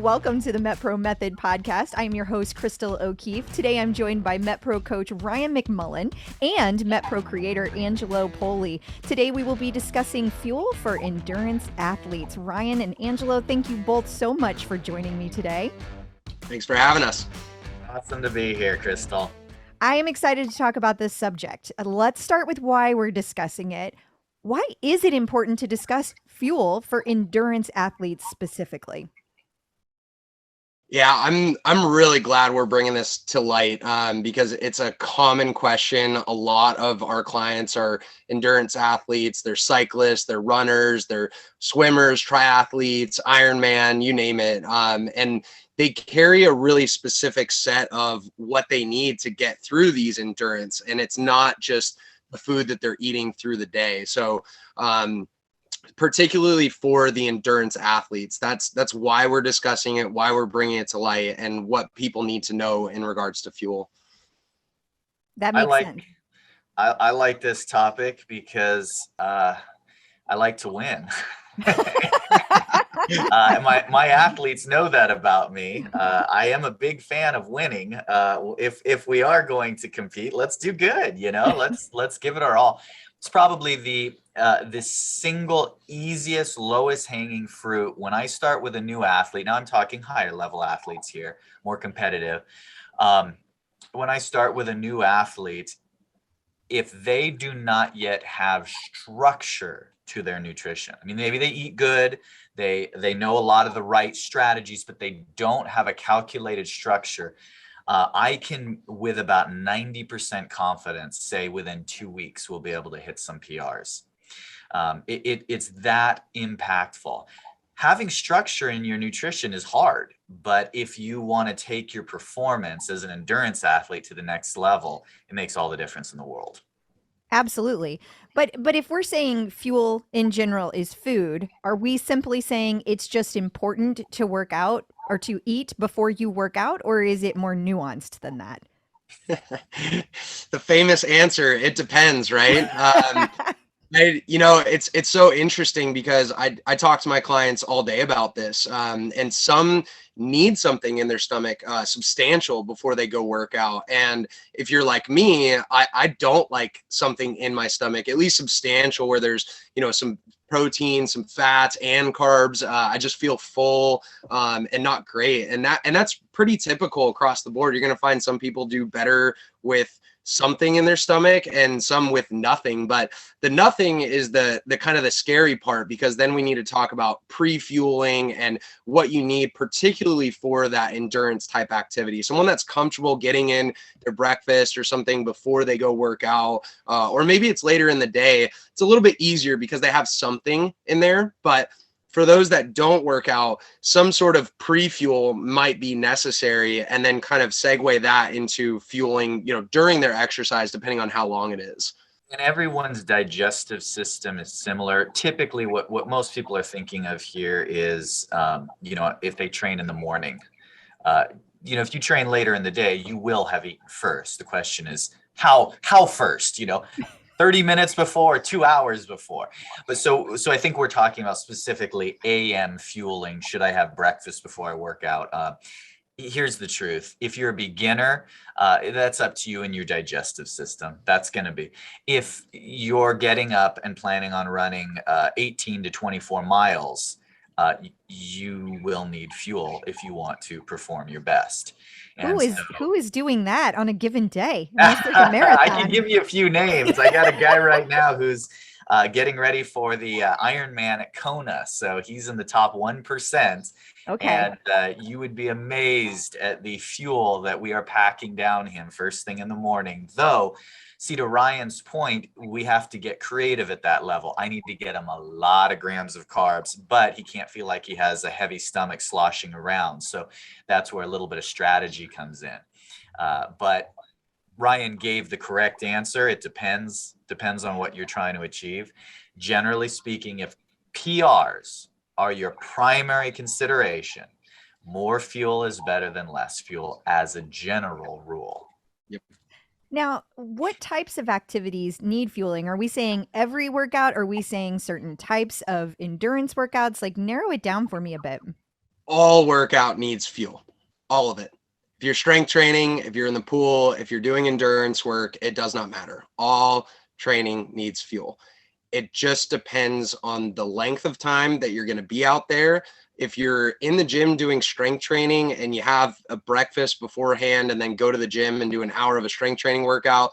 welcome to the MetPro Method podcast. I am your host, Crystal O'Keefe. Today I'm joined by MetPro coach Ryan McMullen and MetPro creator Angelo Poli. Today we will be discussing fuel for endurance athletes. Ryan and Angelo, thank you both so much for joining me today. Thanks for having us. Awesome to be here, Crystal. I am excited to talk about this subject. Let's start with why we're discussing it. Why is it important to discuss fuel for endurance athletes specifically? Yeah, I'm really glad we're bringing this to light because it's a common question. A lot of our clients are endurance athletes. They're cyclists, they're runners, they're swimmers, triathletes, Ironman, you name it. And they carry a really specific set of what they need to get through these endurance. And it's not just the food that they're eating through the day. So particularly for the endurance athletes, that's why we're discussing it, why we're bringing it to light, and what people need to know in regards to fuel. That makes sense. I like this topic because I like to win. My athletes know that about me. I am a big fan of winning. If we are going to compete, let's do good. Let's give it our all. It's probably the single easiest, lowest hanging fruit when I start with a new athlete. Now I'm talking higher level athletes here, more competitive. When I start with a new athlete, if they do not yet have structure to their nutrition, I mean, maybe they eat good, they know a lot of the right strategies, but they don't have a calculated structure. I can, with about 90% confidence, say within 2 weeks, we'll be able to hit some PRs. It's that impactful. Having structure in your nutrition is hard, but if you want to take your performance as an endurance athlete to the next level, it makes all the difference in the world. Absolutely. But if we're saying fuel in general is food, are we simply saying it's just important to work out or to eat before you work out, or is it more nuanced than that? The famous answer, it depends, right? It's so interesting because I talk to my clients all day about this, and some need something in their stomach substantial before they go work out. And if you're like me, I don't like something in my stomach, at least substantial, where there's, some protein, some fats and carbs. I just feel full and not great. And that's pretty typical across the board. You're going to find some people do better with something in their stomach and some with nothing, but the nothing is the kind of the scary part, because then we need to talk about pre-fueling and what you need, particularly for that endurance type activity. Someone that's comfortable getting in their breakfast or something before they go work out, or maybe it's later in the day, it's a little bit easier because they have something in there. But for those that don't work out, some sort of pre-fuel might be necessary, and then kind of segue that into fueling, during their exercise, depending on how long it is. And everyone's digestive system is similar. Typically, what most people are thinking of here is, if they train in the morning, if you train later in the day, you will have eaten first. The question is how first, 30 minutes before, 2 hours before. But so I think we're talking about specifically AM fueling. Should I have breakfast before I work out? Here's the truth. If you're a beginner, that's up to you and your digestive system. That's going to be. If you're getting up and planning on running 18 to 24 miles, you will need fuel if you want to perform your best. Who is doing that on a given day? Like a marathon. I can give you a few names. I got a guy right now who's getting ready for the IRONMAN at Kona. So he's in the top 1%. Okay. And you would be amazed at the fuel that we are packing down him first thing in the morning. Though, see, to Ryan's point, we have to get creative at that level. I need to get him a lot of grams of carbs, but he can't feel like he has a heavy stomach sloshing around. So that's where a little bit of strategy comes in. But Ryan gave the correct answer. It depends on what you're trying to achieve. Generally speaking, if PRs are your primary consideration, more fuel is better than less fuel as a general rule. Yep. Now, what types of activities need fueling? Are we saying every workout? Are we saying certain types of endurance workouts? Like, narrow it down for me a bit. all workout needs fuel, all of it. If you're strength training, if you're in the pool, if you're doing endurance work, it does not matter. All training needs fuel. It just depends on the length of time that you're going to be out there. If you're in the gym doing strength training and you have a breakfast beforehand and then go to the gym and do an hour of a strength training workout,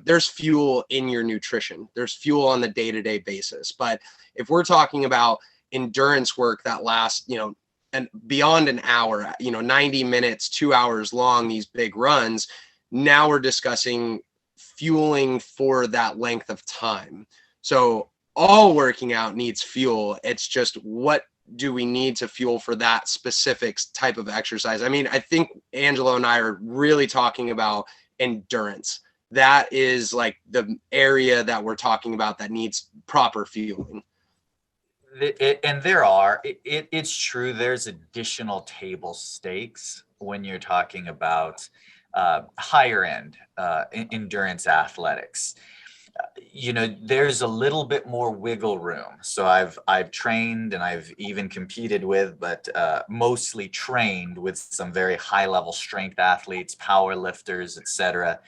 there's fuel in your nutrition. There's fuel on the day-to-day basis. But if we're talking about endurance work that lasts, and beyond an hour, 90 minutes, 2 hours long, these big runs, now we're discussing fueling for that length of time. So all working out needs fuel. It's just, what do we need to fuel for that specific type of exercise? I mean, I think Angelo and I are really talking about endurance. That is like the area that we're talking about that needs proper fueling. It's true, there's additional table stakes when you're talking about higher end endurance athletics. There's a little bit more wiggle room. So I've trained and I've even competed with, but mostly trained with some very high level strength athletes, power lifters, etc.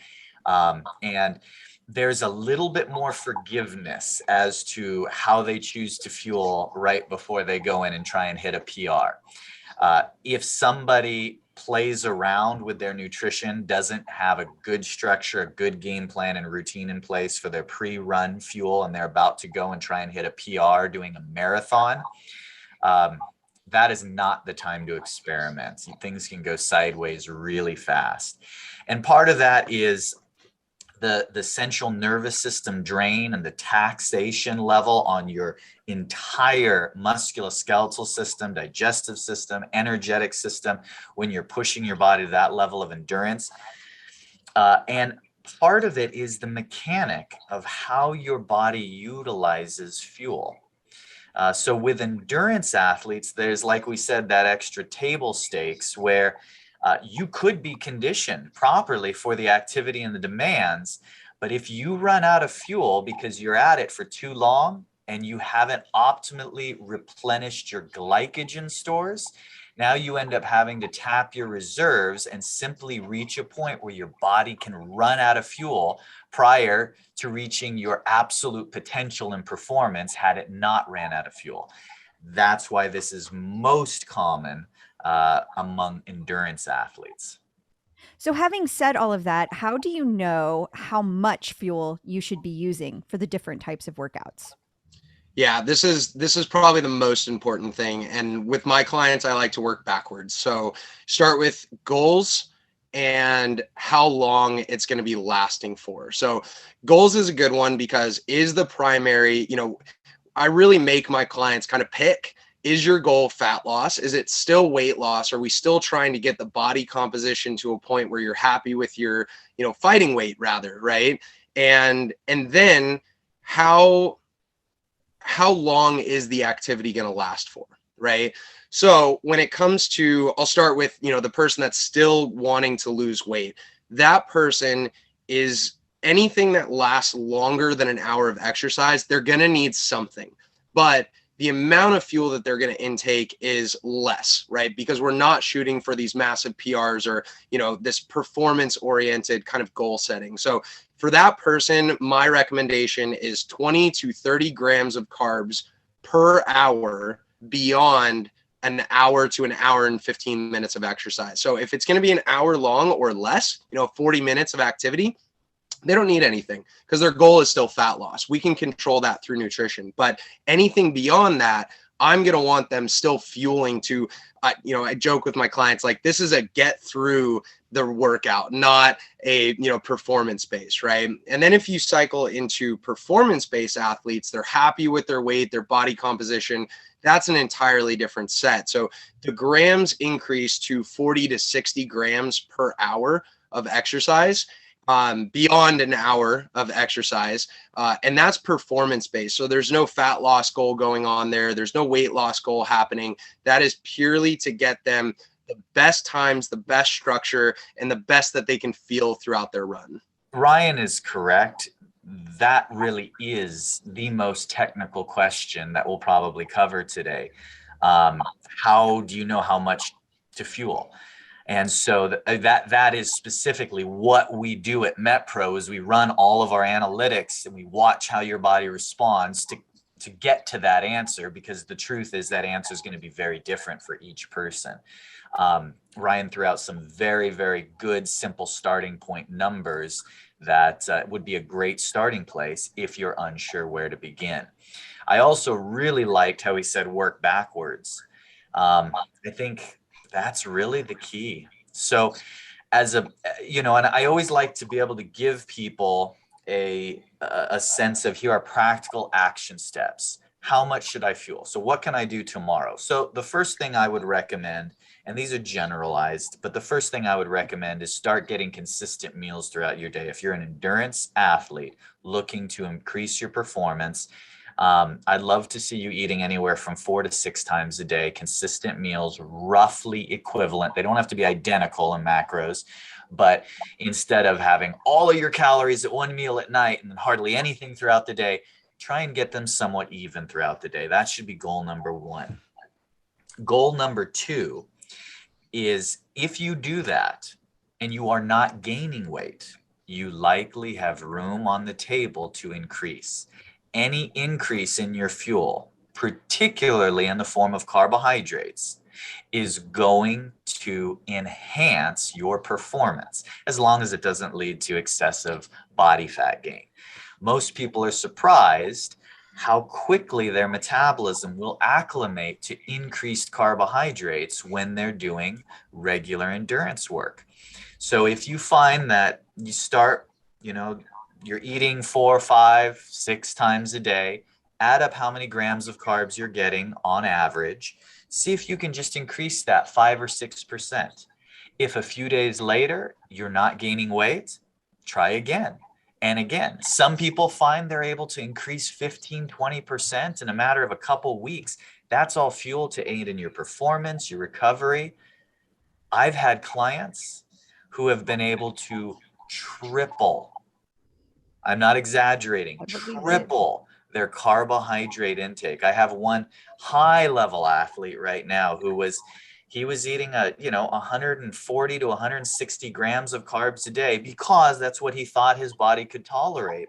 And there's a little bit more forgiveness as to how they choose to fuel right before they go in and try and hit a PR. If somebody plays around with their nutrition, doesn't have a good structure, a good game plan and routine in place for their pre-run fuel, and they're about to go and try and hit a PR doing a marathon, that is not the time to experiment. Things can go sideways really fast. And part of that is the central nervous system drain and the taxation level on your entire musculoskeletal system, digestive system, energetic system, when you're pushing your body to that level of endurance. And part of it is the mechanic of how your body utilizes fuel. So with endurance athletes, there's, like we said, that extra table stakes where you could be conditioned properly for the activity and the demands, but if you run out of fuel because you're at it for too long and you haven't optimally replenished your glycogen stores, now you end up having to tap your reserves and simply reach a point where your body can run out of fuel prior to reaching your absolute potential and performance had it not ran out of fuel. That's why this is most common among endurance athletes. So having said all of that, how do you know how much fuel you should be using for the different types of workouts? Yeah, this is probably the most important thing. And with my clients, I like to work backwards. So start with goals and how long it's going to be lasting for. So goals is a good one because is the primary, I really make my clients kind of pick. Is your goal fat loss? Is it still weight loss? Are we still trying to get the body composition to a point where you're happy with your, fighting weight rather, right? And then how long is the activity going to last for, right? So when it comes to, I'll start with, the person that's still wanting to lose weight. That person is anything that lasts longer than an hour of exercise, they're going to need something. But the amount of fuel that they're going to intake is less, right? Because we're not shooting for these massive PRs or, this performance oriented kind of goal setting. So for that person, my recommendation is 20 to 30 grams of carbs per hour beyond an hour to an hour and 15 minutes of exercise. So if it's going to be an hour long or less, 40 minutes of activity, they don't need anything because their goal is still fat loss. We can control that through nutrition, but anything beyond that, I'm going to want them still fueling to, I joke with my clients, like this is a get through the workout, not a, performance based, right? And then if you cycle into performance based athletes, they're happy with their weight, their body composition. That's an entirely different set. So the grams increase to 40 to 60 grams per hour of exercise. Beyond an hour of exercise. And that's performance based. So there's no fat loss goal going on there. There's no weight loss goal happening. That is purely to get them the best times, the best structure, and the best that they can feel throughout their run. Ryan is correct. That really is the most technical question that we'll probably cover today. How do you know how much to fuel? And so that is specifically what we do at MetPro is we run all of our analytics and we watch how your body responds to get to that answer, because the truth is that answer is going to be very different for each person. Ryan threw out some very, very good, simple starting point numbers that would be a great starting place if you're unsure where to begin. I also really liked how he said work backwards. I think that's really the key. So as and I always like to be able to give people a sense of, here are practical action steps. How much should I fuel? So what can I do tomorrow? So the first thing I would recommend, and these are generalized, but the first thing I would recommend is start getting consistent meals throughout your day. If you're an endurance athlete looking to increase your performance, I'd love to see you eating anywhere from 4 to 6 times a day, consistent meals, roughly equivalent. They don't have to be identical in macros, but instead of having all of your calories at one meal at night and hardly anything throughout the day, try and get them somewhat even throughout the day. That should be goal number 1. Goal number 2 is, if you do that and you are not gaining weight, you likely have room on the table to increase. Any increase in your fuel, particularly in the form of carbohydrates, is going to enhance your performance, as long as it doesn't lead to excessive body fat gain. Most people are surprised how quickly their metabolism will acclimate to increased carbohydrates when they're doing regular endurance work. So if you find that you start, you're eating 4, 5, 6 times a day, add up how many grams of carbs you're getting on average. See if you can just increase that 5 or 6%. If a few days later you're not gaining weight, try again and again. Some people find they're able to increase 15, 20% in a matter of a couple weeks. That's all fuel to aid in your performance, your recovery. I've had clients who have been able to triple, I'm not exaggerating, triple their carbohydrate intake. I have one high level athlete right now who was eating 140 to 160 grams of carbs a day, because that's what he thought his body could tolerate.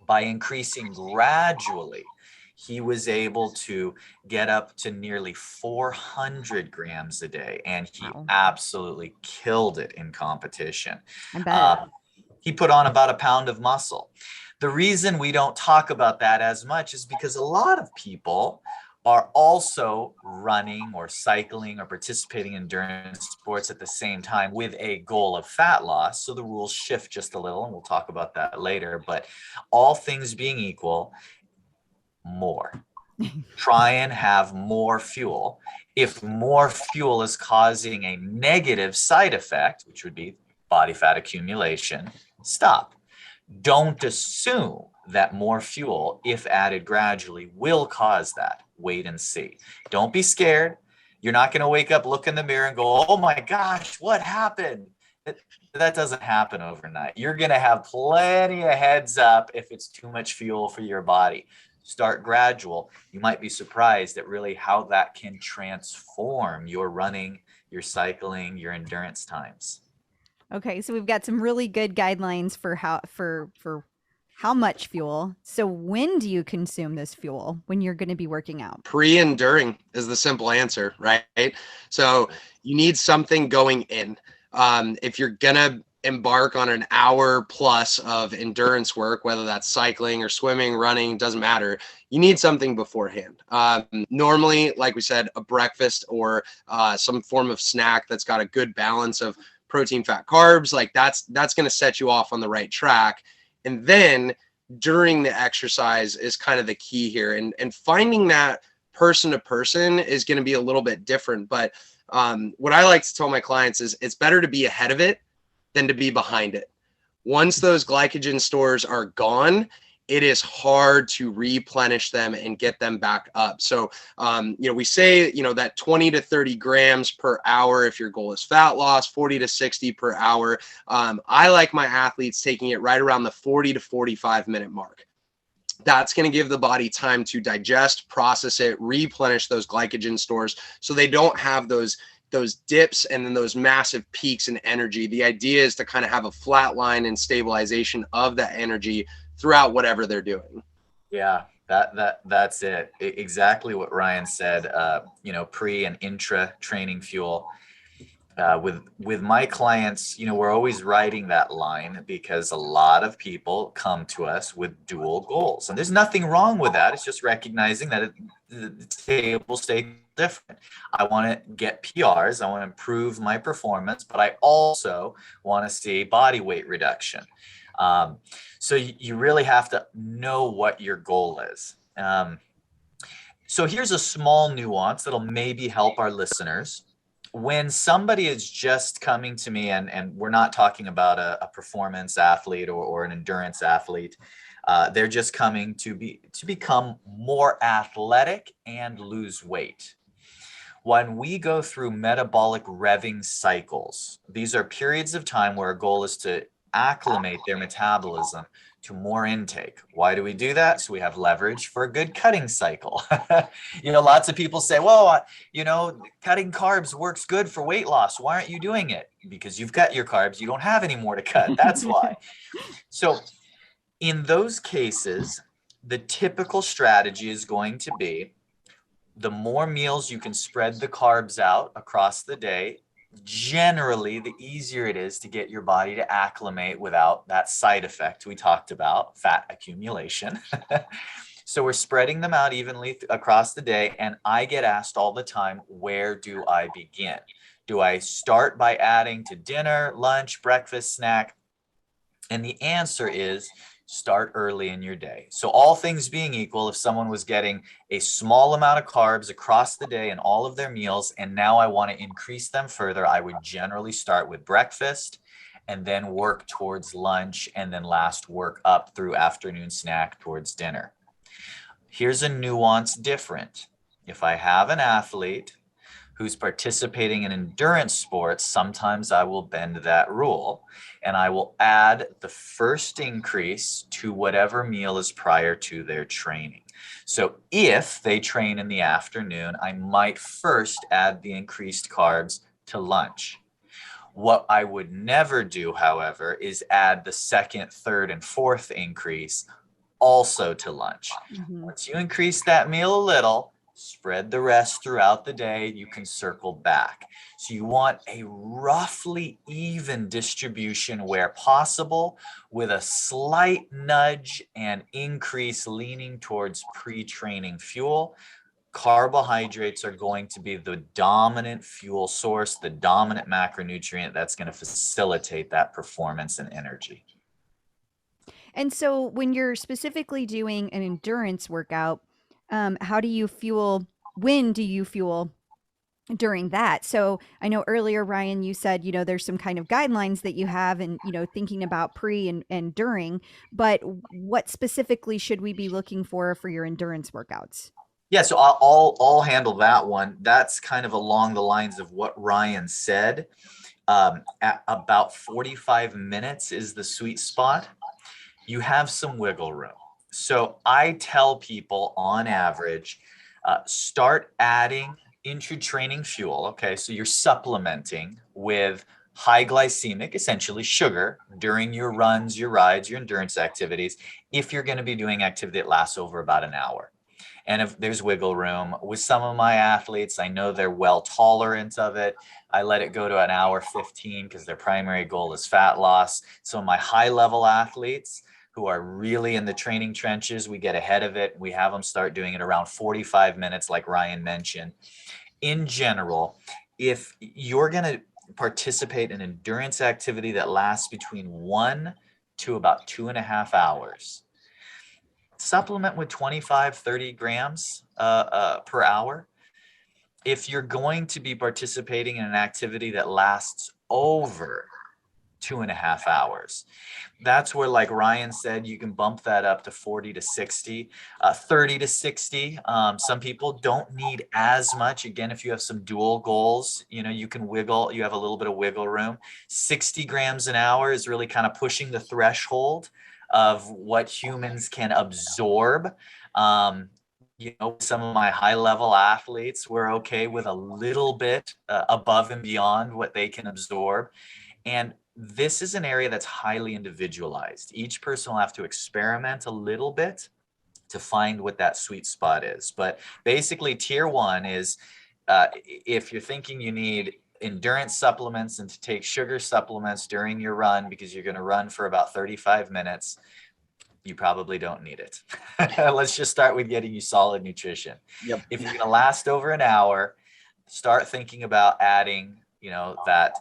By increasing gradually, he was able to get up to nearly 400 grams a day, and he absolutely killed it in competition. I bet. He put on about 1 pound of muscle. The reason we don't talk about that as much is because a lot of people are also running or cycling or participating in endurance sports at the same time with a goal of fat loss. So the rules shift just a little, and we'll talk about that later. But all things being equal, more. Try and have more fuel. If more fuel is causing a negative side effect, which would be body fat accumulation, stop. Don't assume that more fuel, if added gradually, will cause that. Wait and see. Don't be scared. You're not going to wake up, look in the mirror and go, oh my gosh, what happened? That doesn't happen overnight. You're going to have plenty of heads up if it's too much fuel for your body. Start gradual. You might be surprised at really how that can transform your running, your cycling, your endurance times. Okay, so we've got some really good guidelines for how much fuel. So when do you consume this fuel when you're going to be working out? Pre and during is the simple answer, right? So you need something going in. If you're going to embark on an hour plus of endurance work, whether that's cycling or swimming, running, doesn't matter, you need something beforehand. Normally, like we said, a breakfast or some form of snack that's got a good balance of protein, fat, carbs, like that's going to set you off on the right track. And then during the exercise is kind of the key here. And finding that person to person is going to be a little bit different. But what I like to tell my clients is it's better to be ahead of it than to be behind it. Once those glycogen stores are gone, it is hard to replenish them and get them back up. So, we say, that 20 to 30 grams per hour if your goal is fat loss, 40 to 60 per hour. I like my athletes taking it right around the 40 to 45 minute mark. That's going to give the body time to digest, process it, replenish those glycogen stores so they don't have those dips and then those massive peaks in energy. The idea is to kind of have a flat line and stabilization of that energy throughout whatever they're doing. Yeah, that's it. Exactly what Ryan said. Pre and intra training fuel. With my clients, we're always riding that line because a lot of people come to us with dual goals, and there's nothing wrong with that. It's just recognizing that the table stakes different. I want to get PRs. I want to improve my performance, but I also want to see body weight reduction. So you really have to know what your goal is. So here's a small nuance that'll maybe help our listeners. When somebody is just coming to me, and we're not talking about a performance athlete or an endurance athlete, they're just coming to become more athletic and lose weight. When we go through metabolic revving cycles, these are periods of time where our goal is to acclimate their metabolism to more intake. Why do we do that? So we have leverage for a good cutting cycle. Lots of people say, well, cutting carbs works good for weight loss. Why aren't you doing it? Because you've cut your carbs. You don't have any more to cut. That's why. So in those cases, the typical strategy is going to be the more meals you can spread the carbs out across the day, generally the easier it is to get your body to acclimate without that side effect we talked about, fat accumulation. So we're spreading them out evenly across the day. And I get asked all the time, where do I begin? Do I start by adding to dinner, lunch, breakfast, snack? And the answer is start early in your day. So all things being equal, if someone was getting a small amount of carbs across the day in all of their meals, and now I want to increase them further, I would generally start with breakfast and then work towards lunch, and then last work up through afternoon snack towards dinner. Here's a nuance different. If I have an athlete who's participating in endurance sports, sometimes I will bend that rule and I will add the first increase to whatever meal is prior to their training. So if they train in the afternoon, I might first add the increased carbs to lunch. What I would never do, however, is add the second, third, and fourth increase also to lunch. Mm-hmm. Once you increase that meal a little, spread the rest throughout the day, you can circle back. So you want a roughly even distribution where possible, with a slight nudge and increase leaning towards pre-training fuel. Carbohydrates are going to be the dominant fuel source, the dominant macronutrient that's going to facilitate that performance and energy. And so when you're specifically doing an endurance workout, how do you fuel? When do you fuel during that? So I know earlier, Ryan, you said, there's some kind of guidelines that you have and, thinking about pre and during, but what specifically should we be looking for your endurance workouts? Yeah, so I'll handle that one. That's kind of along the lines of what Ryan said. At about 45 minutes is the sweet spot. You have some wiggle room. So I tell people on average, start adding intra-training fuel. Okay, so you're supplementing with high glycemic, essentially sugar, during your runs, your rides, your endurance activities, if you're going to be doing activity that lasts over about an hour. And if there's wiggle room with some of my athletes, I know they're well tolerant of it. I let it go to an hour 15 because their primary goal is fat loss. So my high level athletes who are really in the training trenches, we get ahead of it. We have them start doing it around 45 minutes, like Ryan mentioned. In general, if you're going to participate in endurance activity that lasts between 1 to about 2.5 hours, supplement with 25-30 grams per hour. If you're going to be participating in an activity that lasts over 2.5 hours, that's where, like Ryan said, you can bump that up to 40 to 60, 30 to 60. Some people don't need as much. Again, if you have some dual goals, you can wiggle, you have a little bit of wiggle room. 60 grams an hour is really kind of pushing the threshold of what humans can absorb. Some of my high level athletes were okay with a little bit above and beyond what they can absorb. And this is an area that's highly individualized. Each person will have to experiment a little bit to find what that sweet spot is. But basically, tier one is if you're thinking you need endurance supplements and to take sugar supplements during your run because you're going to run for about 35 minutes, you probably don't need it. Let's just start with getting you solid nutrition. Yep. If you're going to last over an hour, start thinking about adding, that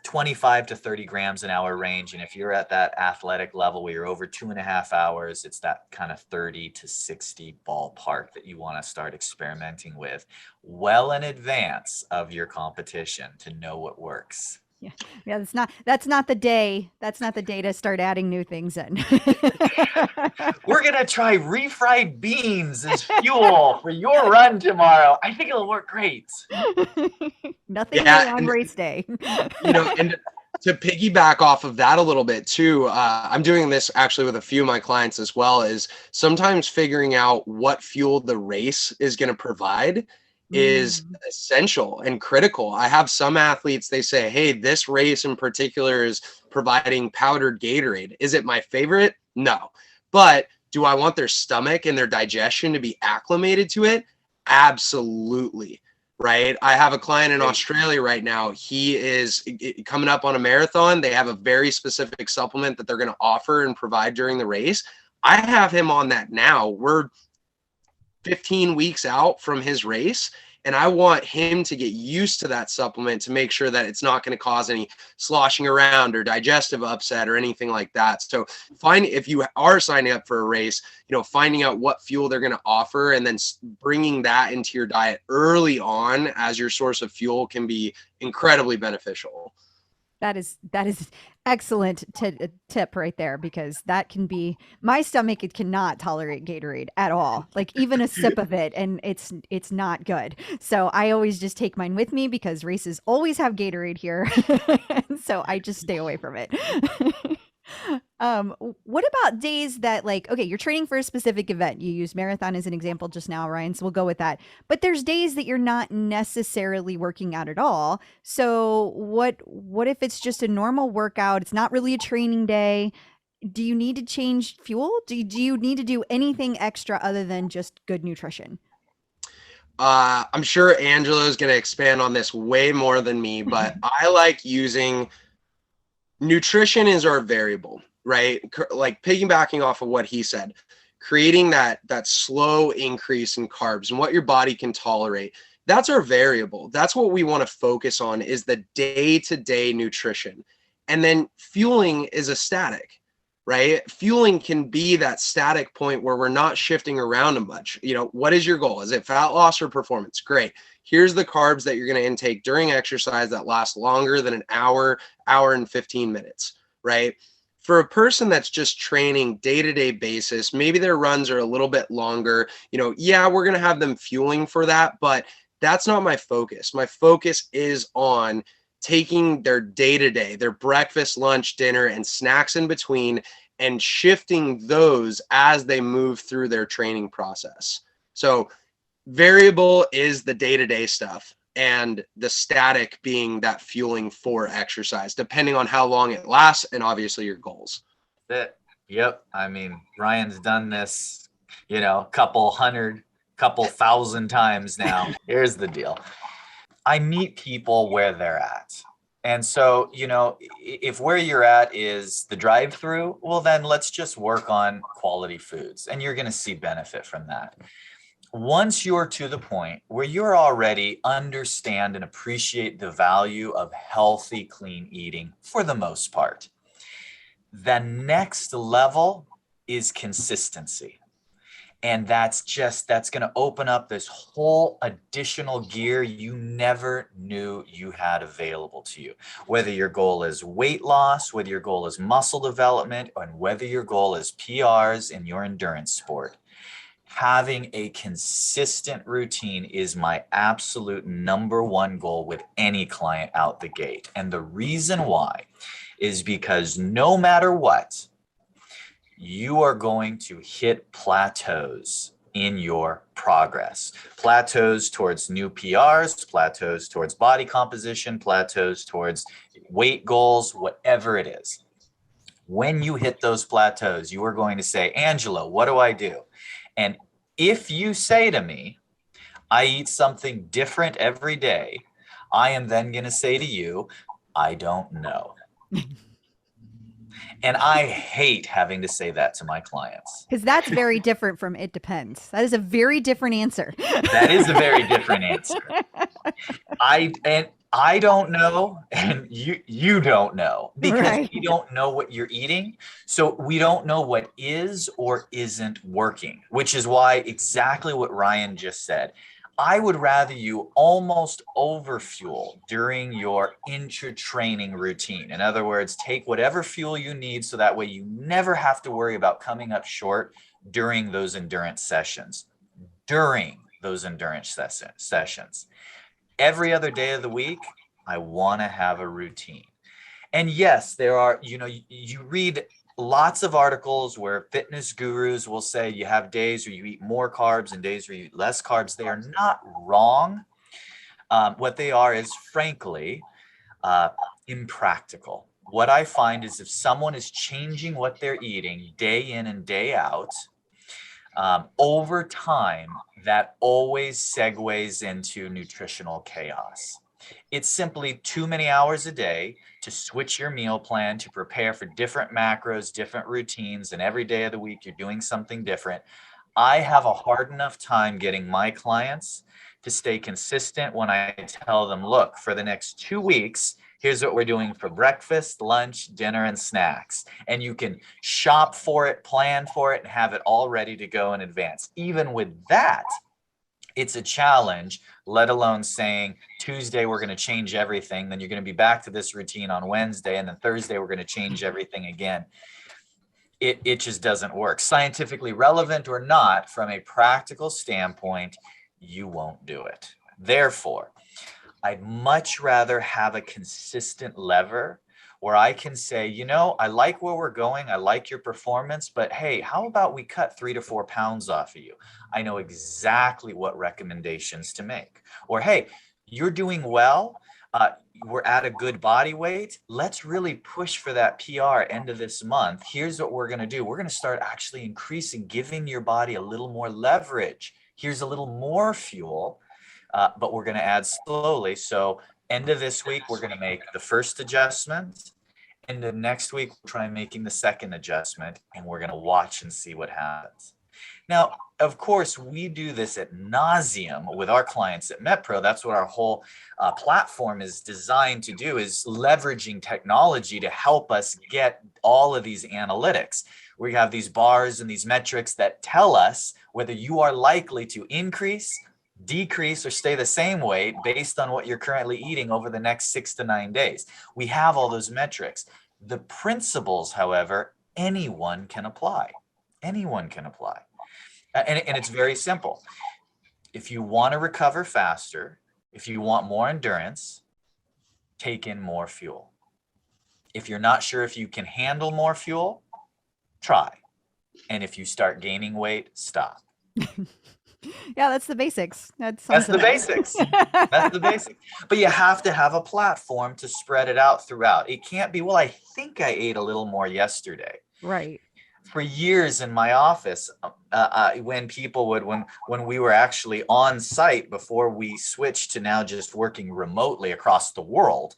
25 to 30 grams an hour range. And if you're at that athletic level where you're over 2.5 hours, it's that kind of 30 to 60 ballpark that you want to start experimenting with well in advance of your competition to know what works. Yeah. That's not the day to start adding new things in. We're going to try refried beans as fuel for your run tomorrow. I think it'll work great. Nothing new on race day. And to piggyback off of that a little bit too, I'm doing this actually with a few of my clients as well, is sometimes figuring out what fuel the race is going to provide is essential and critical. I have some athletes, they say, hey, this race in particular is providing powdered Gatorade. Is it my favorite? No. But do I want their stomach and their digestion to be acclimated to it? Absolutely. Right. I have a client in Australia right now. He is coming up on a marathon. They have a very specific supplement that they're going to offer and provide during the race. I have him on that now. We're 15 weeks out from his race, and I want him to get used to that supplement to make sure that it's not going to cause any sloshing around or digestive upset or anything like that. So if you are signing up for a race, finding out what fuel they're going to offer and then bringing that into your diet early on as your source of fuel can be incredibly beneficial. That is excellent tip right there, because that can be, my stomach, it cannot tolerate Gatorade at all, like even a sip of it, and it's not good. So I always just take mine with me because races always have Gatorade here. So I just stay away from it. What about days that, like, okay, you're training for a specific event. You used marathon as an example just now, Ryan, so we'll go with that. But there's days that you're not necessarily working out at all. So what if it's just a normal workout? It's not really a training day. Do you need to change fuel? Do you need to do anything extra other than just good nutrition? I'm sure Angelo is going to expand on this way more than me, but I like using nutrition is our variable, right? Like piggybacking off of what he said, creating that slow increase in carbs and what your body can tolerate. That's our variable. That's what we want to focus on, is the day-to-day nutrition. And then fueling is a static, right? Fueling can be that static point where we're not shifting around much. What is your goal? Is it fat loss or performance? Great. Here's the carbs that you're going to intake during exercise that last longer than an hour and 15 minutes, right? For a person that's just training day-to-day basis, maybe their runs are a little bit longer, we're going to have them fueling for that, but that's not my focus. My focus is on taking their day-to-day, their breakfast, lunch, dinner, and snacks in between, and shifting those as they move through their training process. So variable is the day-to-day stuff, and the static being that fueling for exercise, depending on how long it lasts and obviously your goals. Yep. I mean, Ryan's done this, couple thousand times now. Here's the deal. I meet people where they're at. And so, if where you're at is the drive-through, well, then let's just work on quality foods, and you're going to see benefit from that. Once you're to the point where you're already understand and appreciate the value of healthy, clean eating for the most part, the next level is consistency. And that's going to open up this whole additional gear you never knew you had available to you. Whether your goal is weight loss, whether your goal is muscle development, and whether your goal is PRs in your endurance sport, having a consistent routine is my absolute number one goal with any client out the gate. And the reason why is because no matter what, you are going to hit plateaus in your progress. Plateaus towards new PRs, plateaus towards body composition, plateaus towards weight goals, whatever it is. When you hit those plateaus, you are going to say, Angelo, what do I do? And if you say to me, I eat something different every day, I am then going to say to you, I don't know. And I hate having to say that to my clients. Because that's very different from it depends. That is a very different answer. That is a very different answer. I don't know, and you don't know, because Right. we don't know what you're eating. So we don't know what is or isn't working, which is why exactly what Ryan just said. I would rather you almost overfuel during your intra-training routine. In other words, take whatever fuel you need so that way you never have to worry about coming up short during those endurance sessions. During those endurance sessions. Every other day of the week, I want to have a routine. And yes, there are, you read lots of articles where fitness gurus will say you have days where you eat more carbs and days where you eat less carbs. They are not wrong. What they are is, frankly, impractical. What I find is if someone is changing what they're eating day in and day out, over time, that always segues into nutritional chaos. It's simply too many hours a day to switch your meal plan, to prepare for different macros, different routines, and every day of the week you're doing something different. I have a hard enough time getting my clients to stay consistent when I tell them, look, for the next 2 weeks, here's what we're doing for breakfast, lunch, dinner, and snacks. And you can shop for it, plan for it, and have it all ready to go in advance. Even with that, it's a challenge, let alone saying Tuesday, we're going to change everything. Then you're going to be back to this routine on Wednesday. And then Thursday, we're going to change everything again. It just doesn't work. Scientifically relevant or not, from a practical standpoint, you won't do it. Therefore, I'd much rather have a consistent lever where I can say, I like where we're going. I like your performance, but hey, how about we cut 3 to 4 pounds off of you? I know exactly what recommendations to make. Or, hey, you're doing well. We're at a good body weight. Let's really push for that PR end of this month. Here's what we're going to do. We're going to start actually increasing, giving your body a little more leverage. Here's a little more fuel. But we're going to add slowly. So end of this week, we're going to make the first adjustment. End of next week, we'll try making the second adjustment, and we're going to watch and see what happens. Now, of course, we do this ad nauseum with our clients at MetPro. That's what our whole platform is designed to do, is leveraging technology to help us get all of these analytics. We have these bars and these metrics that tell us whether you are likely to increase, decrease, or stay the same weight based on what you're currently eating over the next 6 to 9 days. We have all those metrics. The principles, however, anyone can apply. Anyone can apply. And it's very simple. If you want to recover faster, if you want more endurance, take in more fuel. If you're not sure if you can handle more fuel, try. And if you start gaining weight, stop. Yeah, that's the basics. That's the basics. That's the basics. But you have to have a platform to spread it out throughout. It can't be, well, I think I ate a little more yesterday. Right. For years in my office, when people would, when we were actually on site before we switched to now just working remotely across the world,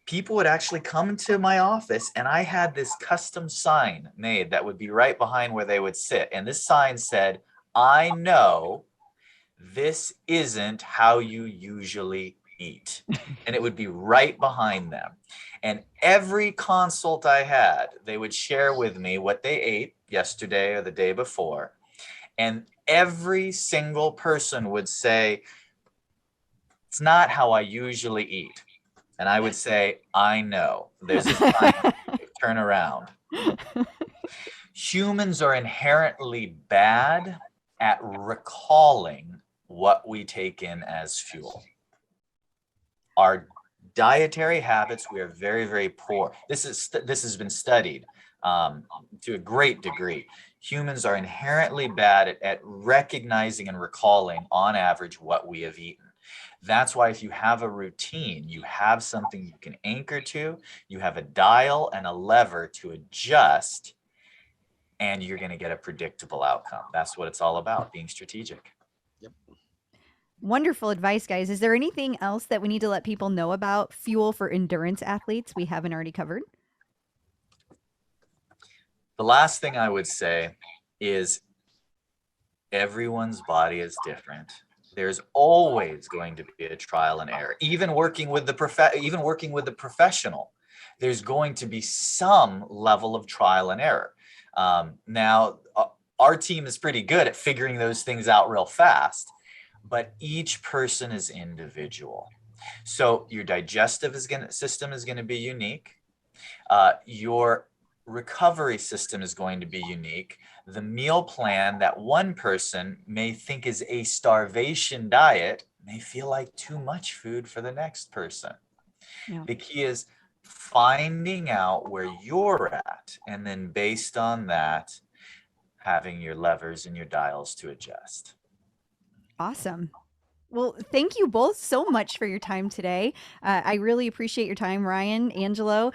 people would actually come to my office, and I had this custom sign made that would be right behind where they would sit. And this sign said, I know this isn't how you usually eat. And it would be right behind them. And every consult I had, they would share with me what they ate yesterday or the day before. And every single person would say, it's not how I usually eat. And I would say, I know. There's a time to turn around. Humans are inherently bad at recalling what we take in as fuel. Our dietary habits, we are very, very poor. This has been studied. to a great degree. Humans are inherently bad at recognizing and recalling on average what we have eaten. That's why if you have a routine, you have something you can anchor to, you have a dial and a lever to adjust, and you're going to get a predictable outcome. That's what it's all about, being strategic. Yep. Wonderful advice, guys. Is there anything else that we need to let people know about fuel for endurance athletes we haven't already covered? The last thing I would say is everyone's body is different. There's always going to be a trial and error. Even working with the professional, there's going to be some level of trial and error. Now, our team is pretty good at figuring those things out real fast, but each person is individual. So your digestive system is going to be unique. Your recovery system is going to be unique. The meal plan that one person may think is a starvation diet may feel like too much food for the next person. Yeah. The key is finding out where you're at, and then based on that, having your levers and your dials to adjust. Awesome. Well, thank you both so much for your time today. I really appreciate your time, Ryan, Angelo.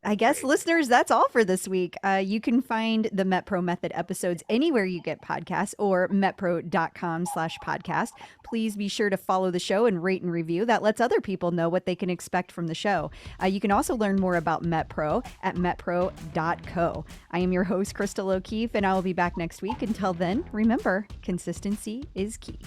I guess, listeners, that's all for this week. You can find the MetPro Method episodes anywhere you get podcasts or metpro.com/podcast. Please be sure to follow the show and rate and review. That lets other people know what they can expect from the show. You can also learn more about MetPro at metpro.co. I am your host, Crystal O'Keefe, and I will be back next week. Until then, remember, consistency is key.